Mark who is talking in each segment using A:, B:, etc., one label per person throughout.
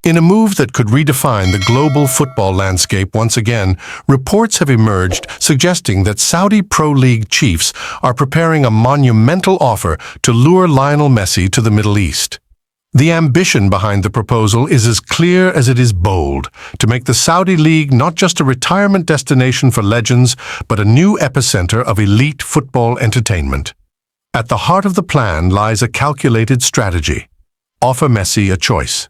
A: In a move that could redefine the global football landscape once again, reports have emerged suggesting that Saudi Pro League chiefs are preparing a monumental offer to lure Lionel Messi to the Middle East. The ambition behind the proposal is as clear as it is bold, to make the Saudi League not just a retirement destination for legends, but a new epicenter of elite football entertainment. At the heart of the plan lies a calculated strategy. Offer Messi a choice.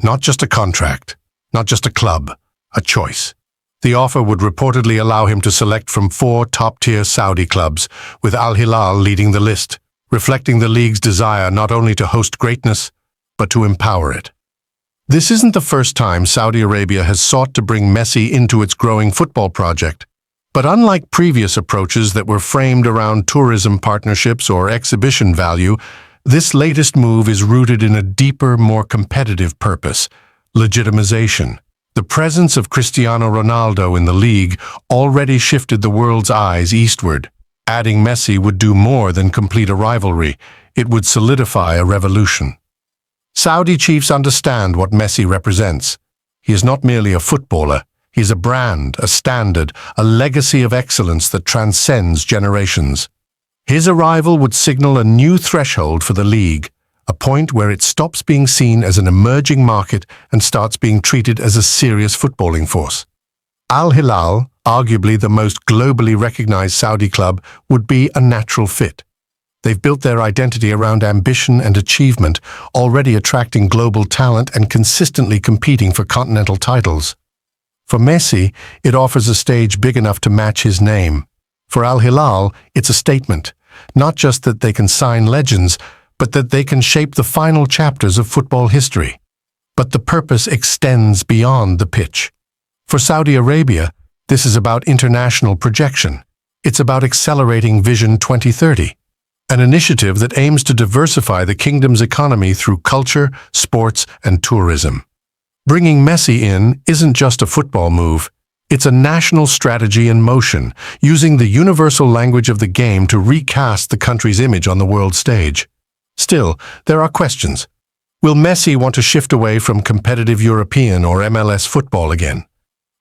A: Not just a contract, not just a club, a choice. The offer would reportedly allow him to select from 4 top-tier Saudi clubs, with Al Hilal leading the list, reflecting the league's desire not only to host greatness, but to empower it. This isn't the first time Saudi Arabia has sought to bring Messi into its growing football project. But unlike previous approaches that were framed around tourism partnerships or exhibition value, this latest move is rooted in a deeper, more competitive purpose: legitimization. The presence of Cristiano Ronaldo in the league already shifted the world's eyes eastward. Adding Messi would do more than complete a rivalry. It would solidify a revolution. Saudi chiefs understand what Messi represents. He is not merely a footballer. He is a brand, a standard, a legacy of excellence that transcends generations. His arrival would signal a new threshold for the league, a point where it stops being seen as an emerging market and starts being treated as a serious footballing force. Al Hilal, arguably the most globally recognized Saudi club, would be a natural fit. They've built their identity around ambition and achievement, already attracting global talent and consistently competing for continental titles. For Messi, it offers a stage big enough to match his name. For Al Hilal, it's a statement, not just that they can sign legends, but that they can shape the final chapters of football history. But the purpose extends beyond the pitch. For Saudi Arabia, this is about international projection. It's about accelerating Vision 2030. An initiative that aims to diversify the kingdom's economy through culture, sports, and tourism. Bringing Messi in isn't just a football move. It's a national strategy in motion, using the universal language of the game to recast the country's image on the world stage. Still, there are questions. Will Messi want to shift away from competitive European or MLS football again?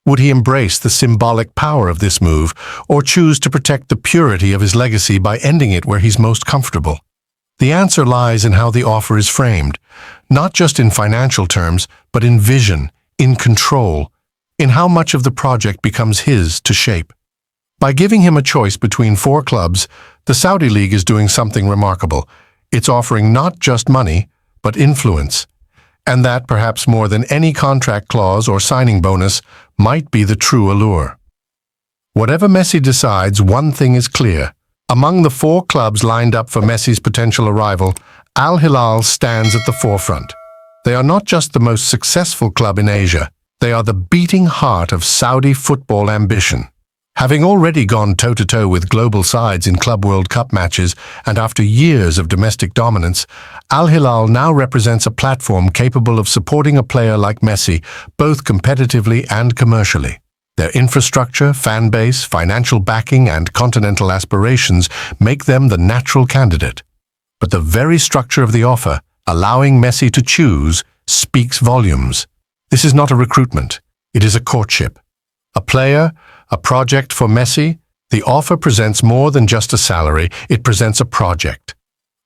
A: Would he embrace the symbolic power of this move, or choose to protect the purity of his legacy by ending it where he's most comfortable? The answer lies in how the offer is framed, not just in financial terms, but in vision, in control, in how much of the project becomes his to shape. By giving him a choice between 4 clubs, the Saudi League is doing something remarkable. It's offering not just money, but influence. And that, perhaps more than any contract clause or signing bonus, might be the true allure. Whatever Messi decides, one thing is clear. Among the 4 clubs lined up for Messi's potential arrival, Al Hilal stands at the forefront. They are not just the most successful club in Asia, they are the beating heart of Saudi football ambition. Having already gone toe-to-toe with global sides in Club World Cup matches, and after years of domestic dominance, Al Hilal now represents a platform capable of supporting a player like Messi, both competitively and commercially. Their infrastructure, fan base, financial backing, and continental aspirations make them the natural candidate. But the very structure of the offer, allowing Messi to choose, speaks volumes. This is not a recruitment, it is a courtship. A player, a project for Messi, the offer presents more than just a salary, it presents a project.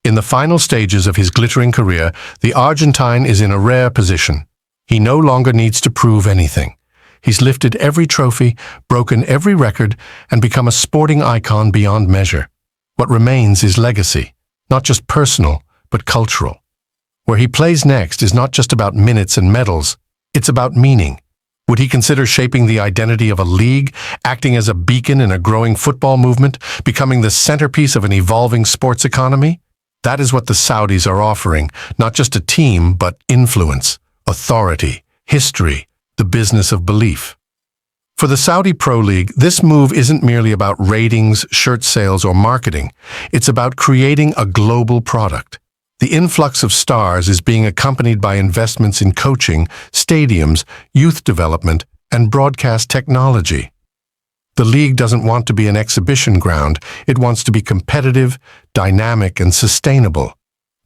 A: In the final stages of his glittering career, the Argentine is in a rare position. He no longer needs to prove anything. He's lifted every trophy, broken every record, and become a sporting icon beyond measure. What remains is legacy, not just personal, but cultural. Where he plays next is not just about minutes and medals, it's about meaning. Would he consider shaping the identity of a league, acting as a beacon in a growing football movement, becoming the centerpiece of an evolving sports economy? That is what the Saudis are offering, not just a team, but influence, authority, history, the business of belief. For the Saudi Pro League, this move isn't merely about ratings, shirt sales, or marketing. It's about creating a global product. The influx of stars is being accompanied by investments in coaching, stadiums, youth development, and broadcast technology. The league doesn't want to be an exhibition ground, it wants to be competitive, dynamic, and sustainable.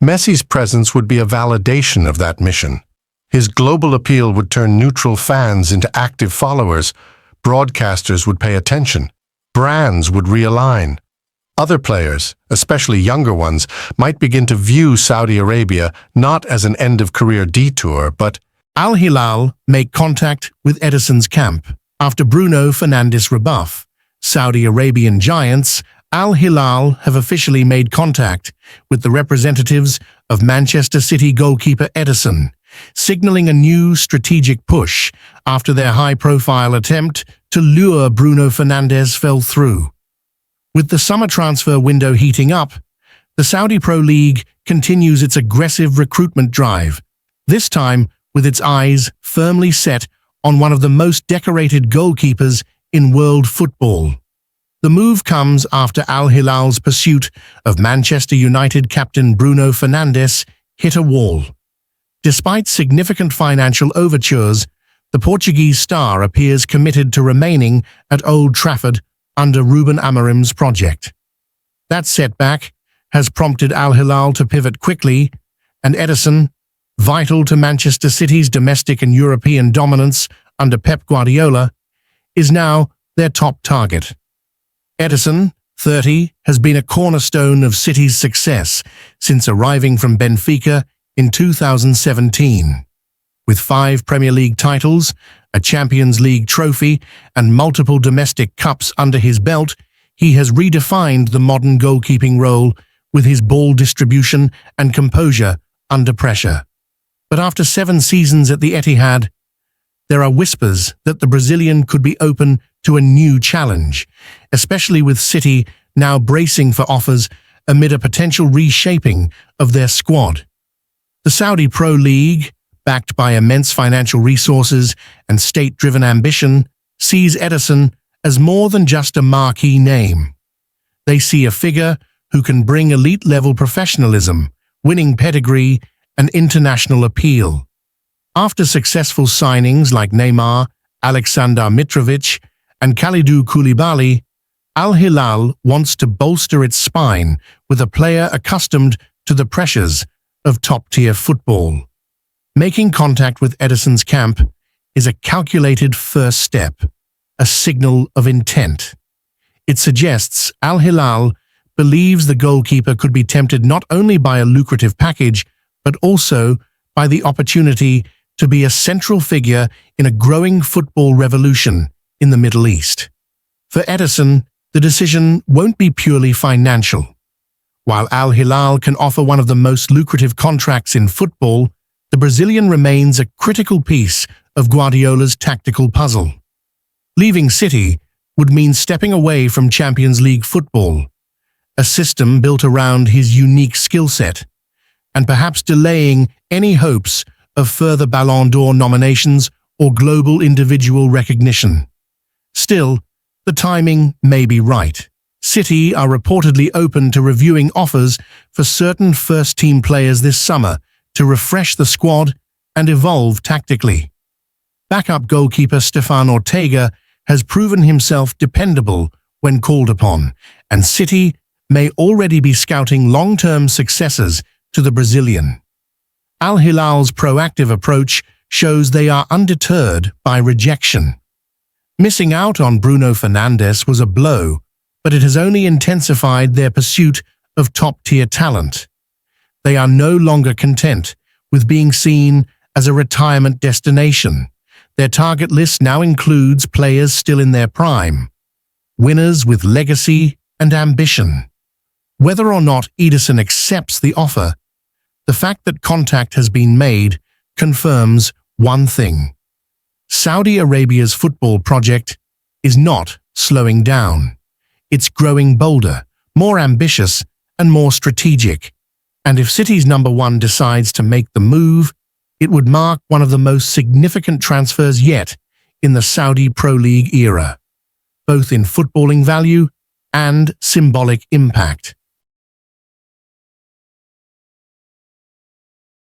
A: Messi's presence would be a validation of that mission. His global appeal would turn neutral fans into active followers. Broadcasters would pay attention. Brands would realign. Other players, especially younger ones, might begin to view Saudi Arabia not as an end-of-career detour, but
B: Al Hilal make contact with Edison's camp. After Bruno Fernandes rebuff, Saudi Arabian giants Al Hilal have officially made contact with the representatives of Manchester City goalkeeper Edison, signaling a new strategic push after their high-profile attempt to lure Bruno Fernandes fell through. With the summer transfer window heating up, the Saudi Pro League continues its aggressive recruitment drive, this time with its eyes firmly set on one of the most decorated goalkeepers in world football. The move comes after Al Hilal's pursuit of Manchester United captain Bruno Fernandes hit a wall. Despite significant financial overtures, the Portuguese star appears committed to remaining at Old Trafford under Ruben Amorim's project. That setback has prompted Al Hilal to pivot quickly, and Edison, vital to Manchester City's domestic and European dominance under Pep Guardiola, is now their top target. Edison, 30, has been a cornerstone of City's success since arriving from Benfica in 2017. With 5 Premier League titles, a Champions League trophy, and multiple domestic cups under his belt, he has redefined the modern goalkeeping role with his ball distribution and composure under pressure. But after 7 seasons at the Etihad, there are whispers that the Brazilian could be open to a new challenge, especially with City now bracing for offers amid a potential reshaping of their squad. The Saudi Pro League, backed by immense financial resources and state-driven ambition, sees Edison as more than just a marquee name. They see a figure who can bring elite-level professionalism, winning pedigree, and international appeal. After successful signings like Neymar, Aleksandar Mitrovic, and Kalidou Koulibaly, Al Hilal wants to bolster its spine with a player accustomed to the pressures of top-tier football. Making contact with Edison's camp is a calculated first step, a signal of intent. It suggests Al Hilal believes the goalkeeper could be tempted not only by a lucrative package, but also by the opportunity to be a central figure in a growing football revolution in the Middle East. For Edison, the decision won't be purely financial. While Al Hilal can offer one of the most lucrative contracts in football, the Brazilian remains a critical piece of Guardiola's tactical puzzle. Leaving City would mean stepping away from Champions League football, a system built around his unique skill set, and perhaps delaying any hopes of further Ballon d'Or nominations or global individual recognition. Still, the timing may be right. City are reportedly open to reviewing offers for certain first-team players this summer to refresh the squad and evolve tactically. Backup goalkeeper Stefan Ortega has proven himself dependable when called upon, and City may already be scouting long-term successors to the Brazilian. Al Hilal's proactive approach shows they are undeterred by rejection. Missing out on Bruno Fernandes was a blow, but it has only intensified their pursuit of top-tier talent. They are no longer content with being seen as a retirement destination. Their target list now includes players still in their prime, winners with legacy and ambition. Whether or not Edison accepts the offer, the fact that contact has been made confirms one thing. Saudi Arabia's football project is not slowing down. It's growing bolder, more ambitious, and more strategic. And if City's number 1 decides to make the move, it would mark one of the most significant transfers yet in the Saudi Pro League era, both in footballing value and symbolic impact.